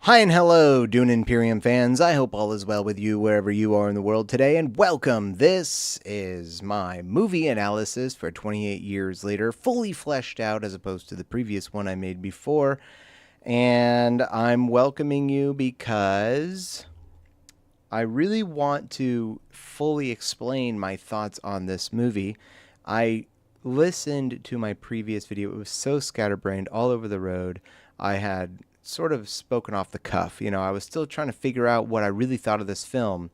Hi and hello, Dune Imperium fans. I hope all is well with you wherever you are in the world today, and welcome. This is my movie analysis for 28 years later, fully fleshed out as opposed to the previous one I made before. And I'm welcoming you because I really want to fully explain my thoughts on this movie. I listened to my previous video, it was so scatterbrained all over the road. I had sort of spoken off the cuff. I was still trying to figure out what I really thought of this film.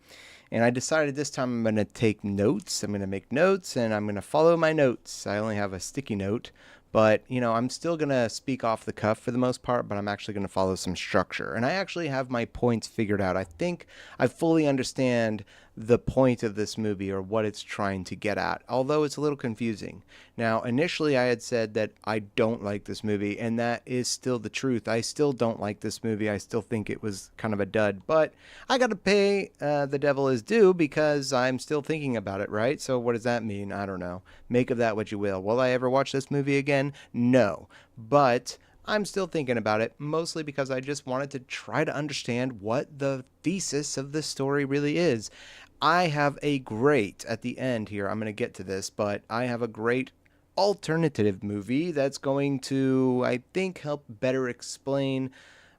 And I decided this time I'm going to take notes. I'm going to make notes and I'm going to follow my notes. I only have a sticky note, but I'm still going to speak off the cuff for the most part, but I'm actually going to follow some structure. And I actually have my points figured out. I think I fully understand the point of this movie or what it's trying to get at, although it's a little confusing. Now, initially I had said that I don't like this movie, and that is still the truth. I still don't like this movie. I still think it was kind of a dud, but I got to pay the devil his due because I'm still thinking about it, right? So what does that mean? I don't know. Make of that what you will. Will I ever watch this movie again? No. But I'm still thinking about it, mostly because I just wanted to try to understand what the thesis of the story really is. I have a great, at the end here, I'm going to get to this, but I have a great alternative movie that's going to, I think, help better explain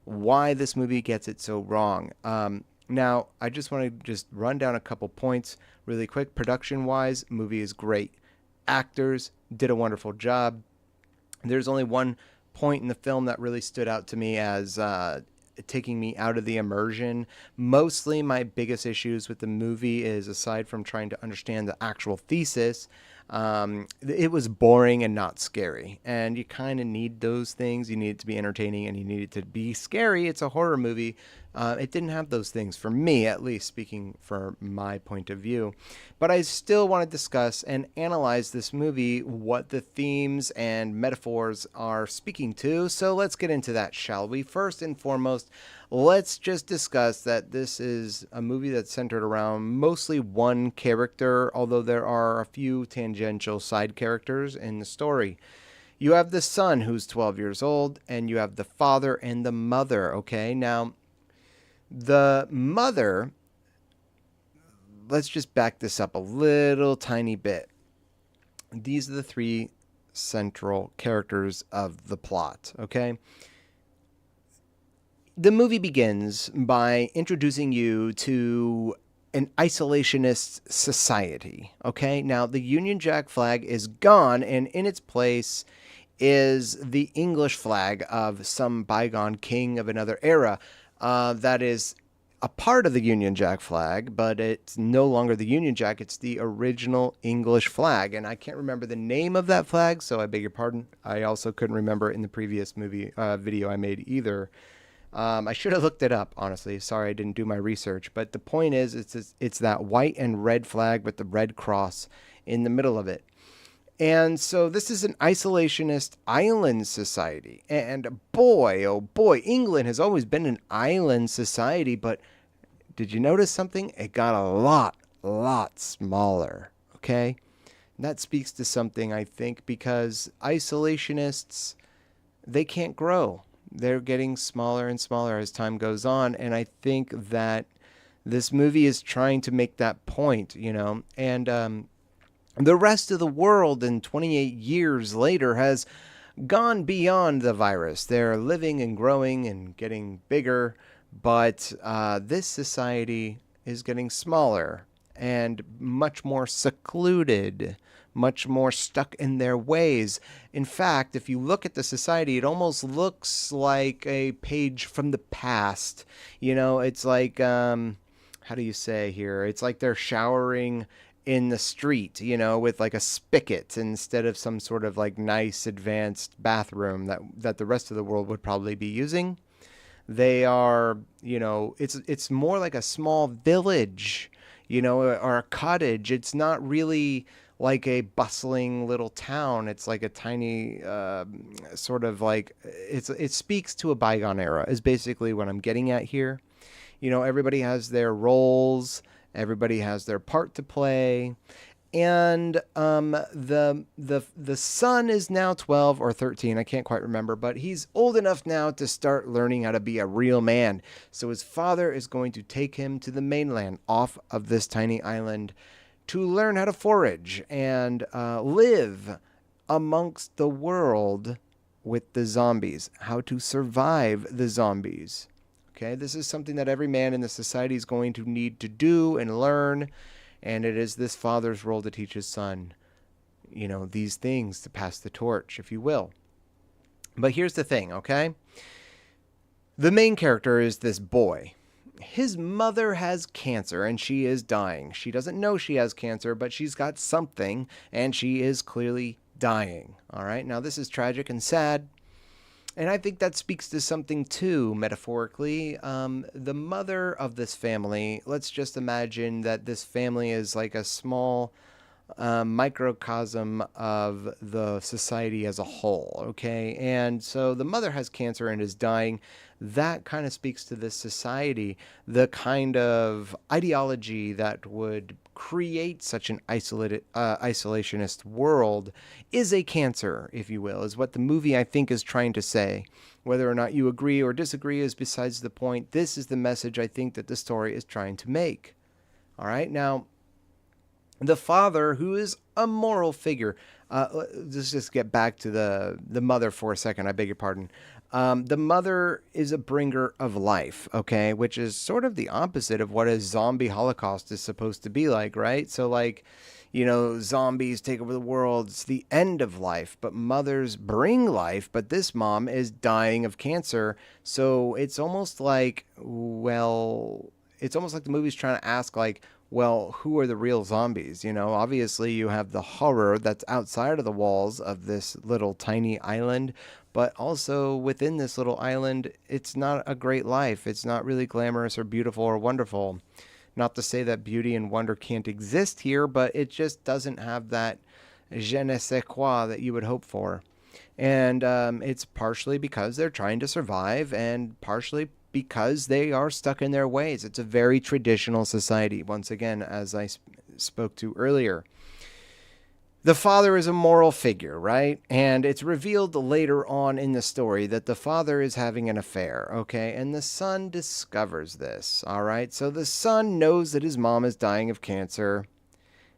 why this movie gets it so wrong. Now, I just want to just run down a couple points really quick. Production wise, movie is great. Actors did a wonderful job. There's only one point in the film that really stood out to me as taking me out of the immersion. Mostly my biggest issues with the movie is, aside from trying to understand the actual thesis, it was boring and not scary. And you kind of need those things. You need it to be entertaining and you need it to be scary. It's a horror movie. It didn't have those things for me, at least speaking for my point of view. But I still want to discuss and analyze this movie, what the themes and metaphors are speaking to. So let's get into that, shall we? First and foremost, let's just discuss that this is a movie that's centered around mostly one character, although there are a few tangential side characters in the story. You have the son who's 12 years old, and you have the father and the mother, okay? Now, the mother, let's just back this up a little tiny bit. These are the three central characters of the plot, okay? The movie begins by introducing you to an isolationist society, okay? Now, the Union Jack flag is gone, and in its place is the English flag of some bygone king of another era. That is a part of the Union Jack flag, but it's no longer the Union Jack. It's the original English flag. And I can't remember the name of that flag, so I beg your pardon. I also couldn't remember in the previous movie video I made either. I should have looked it up, honestly. Sorry, I didn't do my research. But the point is, it's that white and red flag with the red cross in the middle of it. And so this is an isolationist island society. And boy, oh boy, England has always been an island society, but did you notice something? It got a lot smaller, okay? And that speaks to something, I think, because isolationists, they can't grow. They're getting smaller and smaller as time goes on, and I think that this movie is trying to make that point, and the rest of the world in 28 years later has gone beyond the virus. They're living and growing and getting bigger, but this society is getting smaller and much more secluded, much more stuck in their ways. In fact, if you look at the society, it almost looks like a page from the past. It's like, how do you say here? It's like they're showering in the street, with like a spigot instead of some sort of like nice advanced bathroom that the rest of the world would probably be using. They are, it's more like a small village, or a cottage. It's not really like a bustling little town. It's like a tiny sort of like it speaks to a bygone era is basically what I'm getting at here. Everybody has their roles, everybody has their part to play, And the son is now 12 or 13. I can't quite remember, but he's old enough now to start learning how to be a real man. So his father is going to take him to the mainland off of this tiny island to learn how to forage and live amongst the world with the zombies, how to survive the zombies. Okay, this is something that every man in the society is going to need to do and learn. And it is this father's role to teach his son, these things, to pass the torch, if you will. But here's the thing, okay? The main character is this boy. His mother has cancer and she is dying. She doesn't know she has cancer, but she's got something and she is clearly dying. All right, now this is tragic and sad. And I think that speaks to something too, metaphorically. The mother of this family, let's just imagine that this family is like a small microcosm of the society as a whole, okay? And so the mother has cancer and is dying. That kind of speaks to this society, the kind of ideology that would create such an isolationist world is a cancer, if you will, is what the movie, I think, is trying to say. Whether or not you agree or disagree is besides the point. This is the message I think that the story is trying to make. All right, now, the father, who is a moral figure, let's just get back to the mother for a second, I beg your pardon. The mother is a bringer of life, okay, which is sort of the opposite of what a zombie holocaust is supposed to be like, right? So, like, zombies take over the world. It's the end of life, but mothers bring life. But this mom is dying of cancer. So it's almost like, it's almost like the movie's trying to ask, like, well, who are the real zombies? Obviously you have the horror that's outside of the walls of this little tiny island, but also within this little island, it's not a great life. It's not really glamorous or beautiful or wonderful. Not to say that beauty and wonder can't exist here, but it just doesn't have that je ne sais quoi that you would hope for. And it's partially because they're trying to survive and partially because they are stuck in their ways. It's a very traditional society, once again, as I spoke to earlier. The father is a moral figure, right? And it's revealed later on in the story that the father is having an affair, okay? And the son discovers this, all right? So the son knows that his mom is dying of cancer,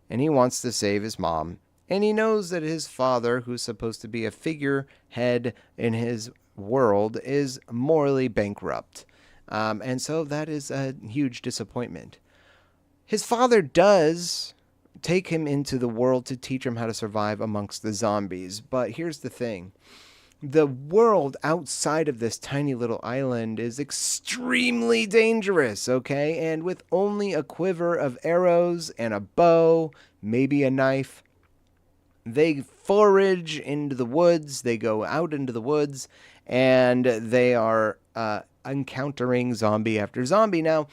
and he wants to save his mom. And he knows that his father, who's supposed to be a figurehead in his world, is morally bankrupt. And so that is a huge disappointment. His father does take him into the world to teach him how to survive amongst the zombies. But here's the thing. The world outside of this tiny little island is extremely dangerous, okay? And with only a quiver of arrows and a bow, maybe a knife, they forage into the woods, they go out into the woods, and they are encountering zombie after zombie. Now,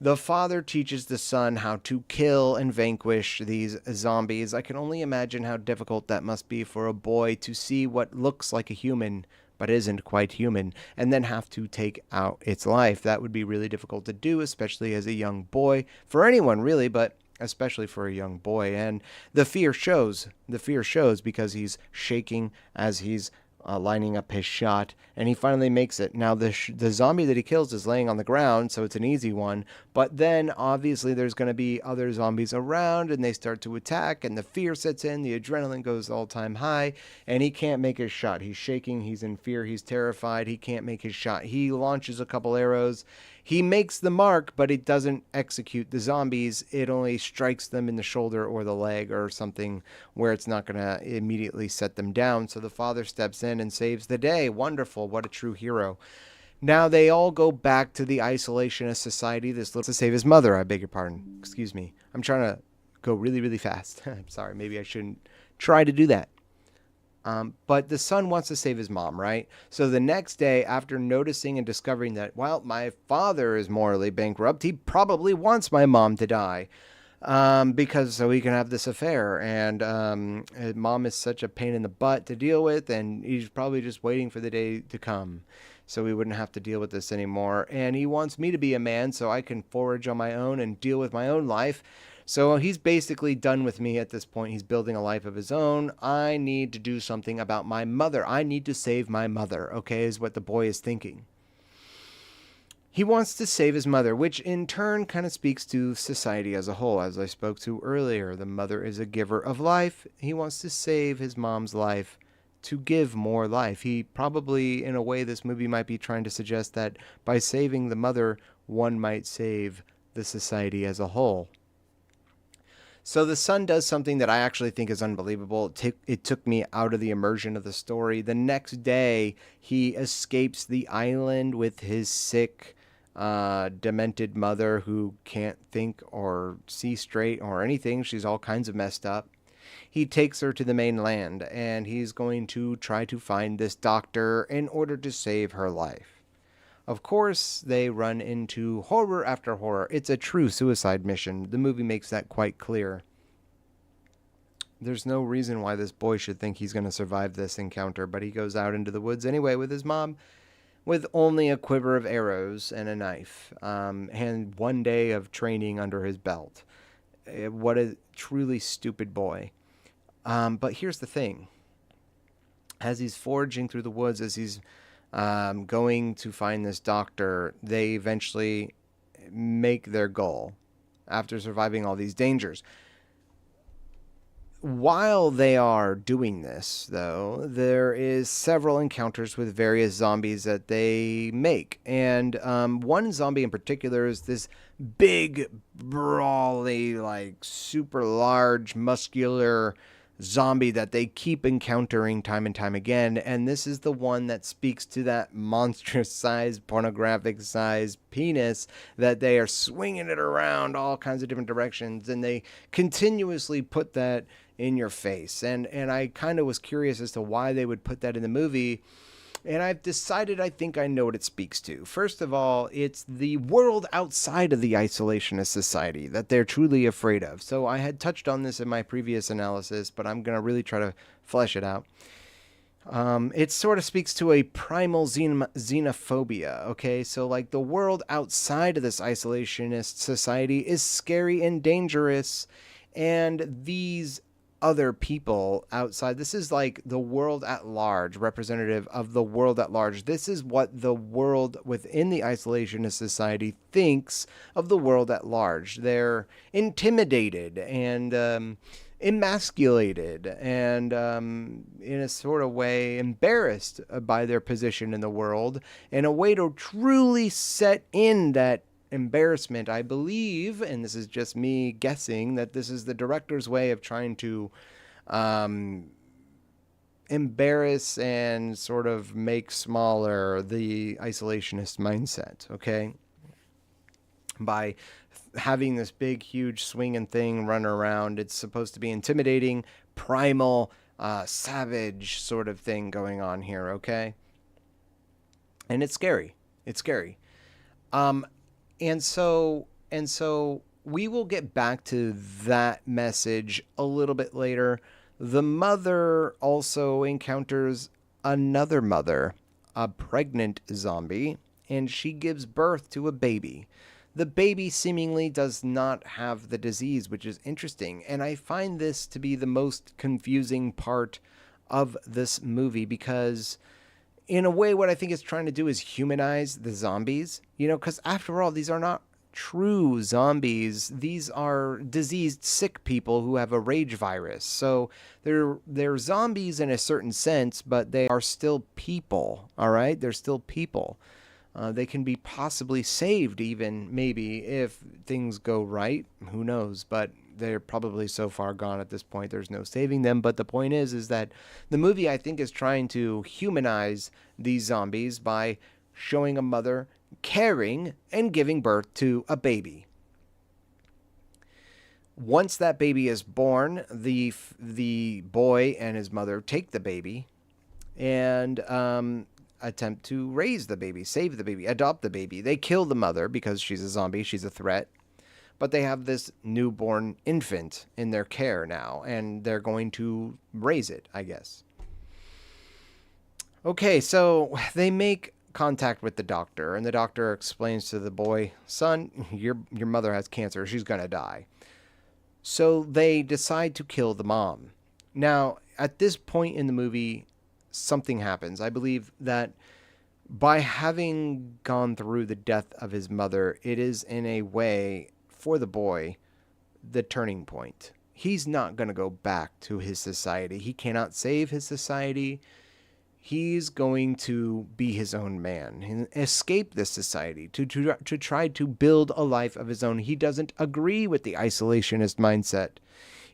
the father teaches the son how to kill and vanquish these zombies. I can only imagine how difficult that must be for a boy to see what looks like a human but isn't quite human, and then have to take out its life. That would be really difficult to do, especially as a young boy, for anyone really, but especially for a young boy. And the fear shows. The fear shows because he's shaking as he's lining up his shot, and he finally makes it. Now, the zombie that he kills is laying on the ground, so it's an easy one. But then, obviously, there's going to be other zombies around, and they start to attack, and the fear sets in, the adrenaline goes all-time high, and he can't make his shot. He's shaking, he's in fear, he's terrified, he can't make his shot. He launches a couple arrows. He makes the mark, but it doesn't execute the zombies. It only strikes them in the shoulder or the leg or something where it's not going to immediately set them down. So the father steps in and saves the day. Wonderful. What a true hero. Now they all go back to the isolationist society. This little to save his mother. I beg your pardon. Excuse me. I'm trying to go really, really fast. I'm sorry. Maybe I shouldn't try to do that. But the son wants to save his mom, right? So the next day, after noticing and discovering that, well, my father is morally bankrupt, he probably wants my mom to die, because so he can have this affair. And his mom is such a pain in the butt to deal with, and he's probably just waiting for the day to come so we wouldn't have to deal with this anymore. And he wants me to be a man so I can forage on my own and deal with my own life. So he's basically done with me at this point. He's building a life of his own. I need to do something about my mother. I need to save my mother, okay, is what the boy is thinking. He wants to save his mother, which in turn kind of speaks to society as a whole. As I spoke to earlier, the mother is a giver of life. He wants to save his mom's life to give more life. He probably, in a way, this movie might be trying to suggest that by saving the mother, one might save the society as a whole. So the son does something that I actually think is unbelievable. It took me out of the immersion of the story. The next day, he escapes the island with his sick, demented mother who can't think or see straight or anything. She's all kinds of messed up. He takes her to the mainland and he's going to try to find this doctor in order to save her life. Of course, they run into horror after horror. It's a true suicide mission. The movie makes that quite clear. There's no reason why this boy should think he's going to survive this encounter, but he goes out into the woods anyway with his mom with only a quiver of arrows and a knife, and 1 day of training under his belt. What a truly stupid boy. But here's the thing. As he's foraging through the woods, as he's going to find this doctor, they eventually make their goal after surviving all these dangers. While they are doing this, though, there is several encounters with various zombies that they make. And one zombie in particular is this big, brawly, like super large, muscular zombie that they keep encountering time and time again. And this is the one that speaks to that monstrous size, pornographic size penis that they are swinging it around all kinds of different directions. And they continuously put that in your face. And I kind of was curious as to why they would put that in the movie. And I've decided I think I know what it speaks to. First of all, it's the world outside of the isolationist society that they're truly afraid of. So I had touched on this in my previous analysis, but I'm going to really try to flesh it out. It sort of speaks to a primal xenophobia, okay? So, like, the world outside of this isolationist society is scary and dangerous, and these other people outside, this is like the world at large, representative of the world at large. This is what the world within the isolationist society thinks of the world at large. They're intimidated and emasculated and in a sort of way embarrassed by their position in the world. And a way to truly set in that embarrassment, I believe, and this is just me guessing, that this is the director's way of trying to embarrass and sort of make smaller the isolationist mindset, okay? By having this big, huge swinging thing run around, it's supposed to be intimidating, primal, savage sort of thing going on here, okay? And it's scary. It's scary. And so we will get back to that message a little bit later. The mother also encounters another mother, a pregnant zombie, and she gives birth to a baby. The baby seemingly does not have the disease, which is interesting. And I find this to be the most confusing part of this movie because, in a way, what I think it's trying to do is humanize the zombies, you know, because after all, these are not true zombies. These are diseased, sick people who have a rage virus. So they're zombies in a certain sense, but they are still people, all right? They're still people. They can be possibly saved even, maybe, if things go right. Who knows? But they're probably so far gone at this point, there's no saving them. But the point is that the movie, I think, is trying to humanize these zombies by showing a mother caring and giving birth to a baby. Once that baby is born, the boy and his mother take the baby and attempt to raise the baby, save the baby, adopt the baby. They kill the mother because she's a zombie, she's a threat. But they have this newborn infant in their care now, and they're going to raise it, I guess. Okay, so they make contact with the doctor, and the doctor explains to the boy, son, your mother has cancer. She's going to die. So they decide to kill the mom. Now, at this point in the movie, something happens. I believe that by having gone through the death of his mother, it is in a way, for the boy, the turning point. He's not going to go back to his society. He cannot save his society. He's going to be his own man and escape this society to try to build a life of his own. He doesn't agree with the isolationist mindset.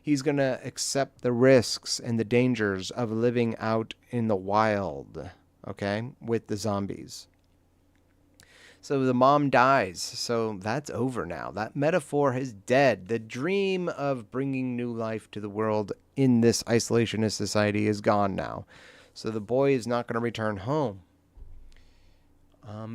He's going to accept the risks and the dangers of living out in the wild, okay, with the zombies. So the mom dies. So that's over now. That metaphor is dead. The dream of bringing new life to the world in this isolationist society is gone now. So the boy is not going to return home.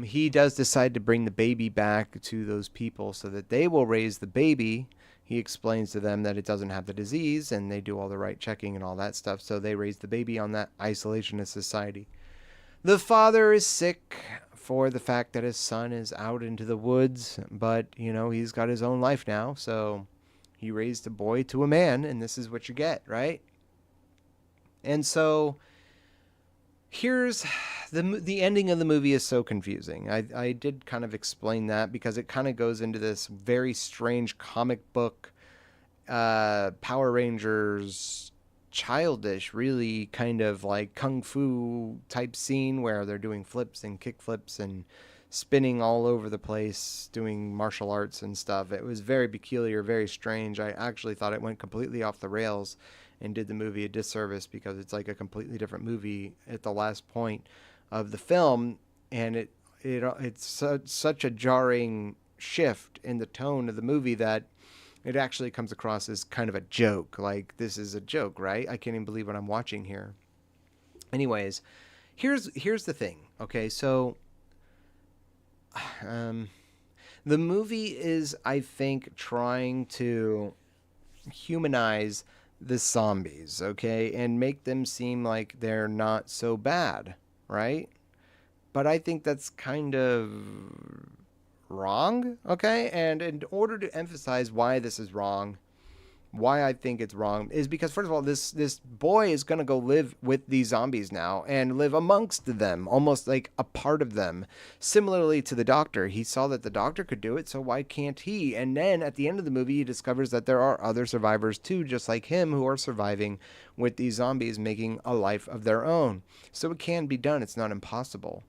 He does decide to bring the baby back to those people so that they will raise the baby. He explains to them that it doesn't have the disease, and they do all the right checking and all that stuff. So they raise the baby on that isolationist society. The father is sick for the fact that his son is out into the woods, but, he's got his own life now. So he raised a boy to a man, and this is what you get, right? And so here's the ending of the movie is so confusing. I did kind of explain that because it kind of goes into this very strange comic book, Power Rangers, childish, really kind of like kung fu type scene where they're doing flips and kick flips and spinning all over the place, doing martial arts and stuff. It was very peculiar, very strange. I actually thought it went completely off the rails and did the movie a disservice because it's like a completely different movie at the last point of the film, and it's such a jarring shift in the tone of the movie that it actually comes across as kind of a joke. Like, this is a joke, right? I can't even believe what I'm watching here. Anyways, here's the thing. Okay, so the movie is, I think, trying to humanize the zombies, okay, and make them seem like they're not so bad, right? But I think that's kind of wrong, okay? And in order to emphasize why this is wrong, why I think it's wrong, is because, first of all, this boy is going to go live with these zombies now and live amongst them, almost like a part of them. Similarly to the doctor, he saw that the doctor could do it, so why can't he? And then at the end of the movie, he discovers that there are other survivors too, just like him, who are surviving with these zombies, making a life of their own. So it can be done. It's not impossible.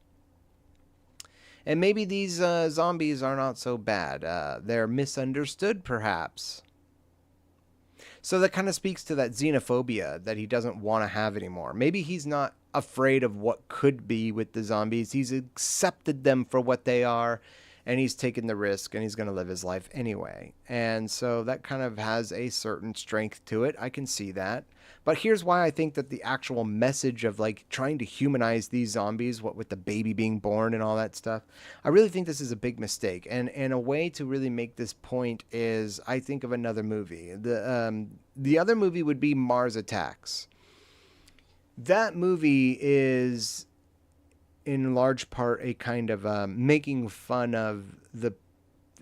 And maybe these zombies are not so bad. They're misunderstood, perhaps. So that kind of speaks to that xenophobia that he doesn't want to have anymore. Maybe he's not afraid of what could be with the zombies. He's accepted them for what they are, and he's taken the risk, and he's going to live his life anyway. And so that kind of has a certain strength to it. I can see that. But here's why I think that the actual message of like trying to humanize these zombies, what with the baby being born and all that stuff, I really think this is a big mistake. And a way to really make this point is, I think of another movie. The other movie would be Mars Attacks. That movie is in large part a kind of making fun of the,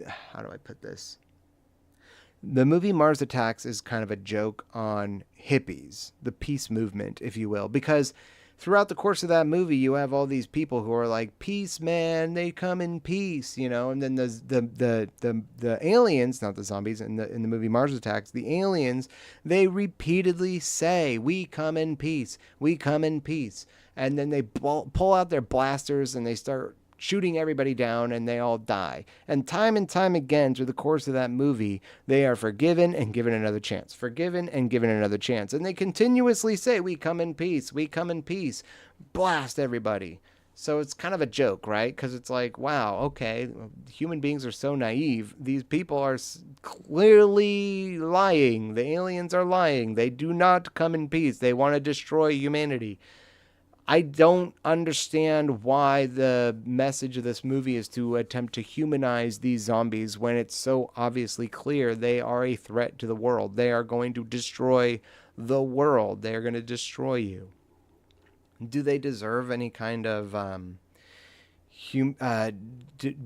how do I put this? The movie Mars Attacks is kind of a joke on hippies, the peace movement, if you will, because throughout the course of that movie, you have all these people who are like, "Peace, man, they come in peace," and then the aliens, not the zombies, in the movie Mars Attacks, the aliens, they repeatedly say, "We come in peace, we come in peace," and then they pull out their blasters and they start shooting everybody down, and they all die. And time again through the course of that movie, they are forgiven and given another chance, forgiven and given another chance. And they continuously say, "We come in peace, we come in peace," blast everybody. So it's kind of a joke, right? Because it's like, wow, okay, human beings are so naive. These people are clearly lying. The aliens are lying. They do not come in peace. They want to destroy humanity. I don't understand why the message of this movie is to attempt to humanize these zombies when it's so obviously clear they are a threat to the world. They are going to destroy the world. They are going to destroy you. Do they deserve any kind of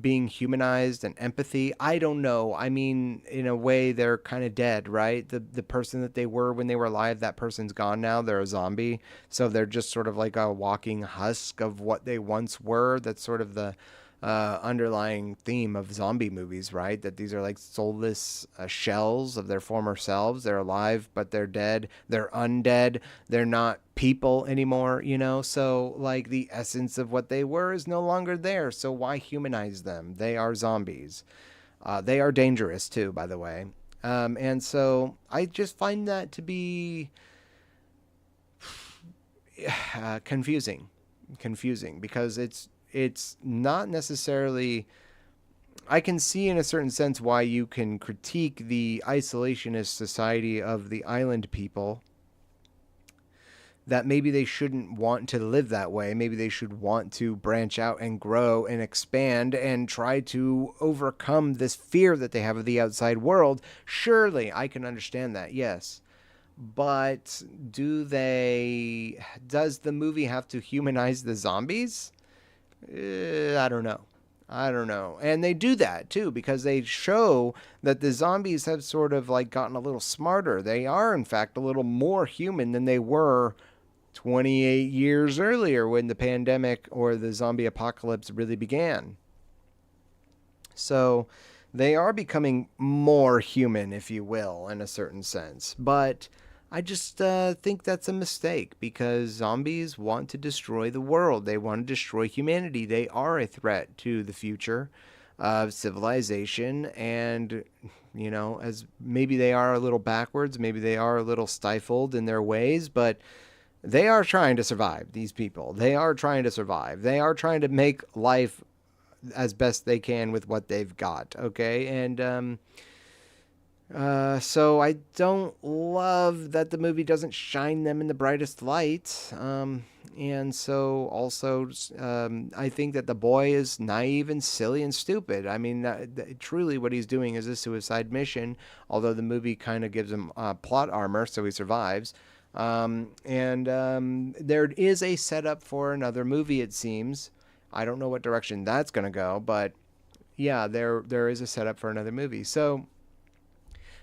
being humanized and empathy. I don't know. I mean, in a way, they're kind of dead, right? The person that they were when they were alive, that person's gone now. They're a zombie, so they're just sort of like a walking husk of what they once were. That's sort of the underlying theme of zombie movies, right? That these are like soulless shells of their former selves. They're alive, but they're dead. They're undead. They're not people anymore, you know? So, like, the essence of what they were is no longer there. So, why humanize them? They are zombies. They are dangerous, too, by the way. And so, I just find that to be confusing. Confusing because it's not necessarily. I can see in a certain sense why you can critique the isolationist society of the island people, that maybe they shouldn't want to live that way. Maybe they should want to branch out and grow and expand and try to overcome this fear that they have of the outside world. Surely I can understand that, yes. But does the movie have to humanize the zombies? I don't know. I don't know. And they do that too because they show that the zombies have sort of like gotten a little smarter. They are, in fact, a little more human than they were 28 years earlier when the pandemic or the zombie apocalypse really began. So they are becoming more human, if you will, in a certain sense. But I just think that's a mistake because zombies want to destroy the world. They want to destroy humanity. They are a threat to the future of civilization. And, you know, as maybe they are a little backwards, maybe they are a little stifled in their ways, but they are trying to survive, these people. They are trying to survive. They are trying to make life as best they can with what they've got, okay? And so I don't love that the movie doesn't shine them in the brightest light. And so also, I think that the boy is naive and silly and stupid. I mean, truly what he's doing is a suicide mission, although the movie kind of gives him plot armor, so he survives. There is a setup for another movie, it seems. I don't know what direction that's going to go, but yeah, there is a setup for another movie. So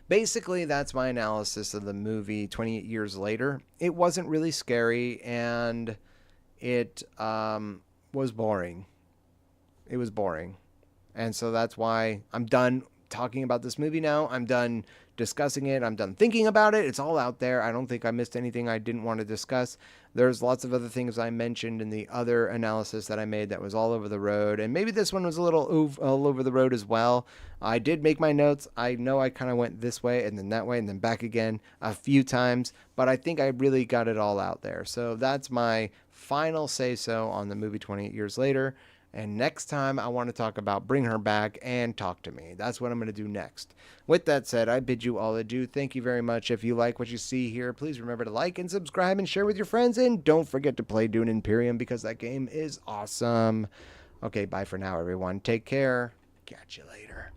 basically, that's my analysis of the movie 28 years later. It wasn't really scary, and it was boring. It was boring. And so that's why I'm done talking about this movie now. I'm done discussing it. I'm done thinking about it. It's all out there. I don't think I missed anything I didn't want to discuss. There's lots of other things I mentioned in the other analysis that I made that was all over the road. And maybe this one was a little all over the road as well. I did make my notes. I know I kind of went this way and then that way and then back again a few times, but I think I really got it all out there. So that's my final say so on the movie 28 Years Later. And next time, I want to talk about Bring Her Back and Talk to Me. That's what I'm going to do next. With that said, I bid you all adieu. Thank you very much. If you like what you see here, please remember to like and subscribe and share with your friends. And don't forget to play Dune Imperium because that game is awesome. Okay, bye for now, everyone. Take care. Catch you later.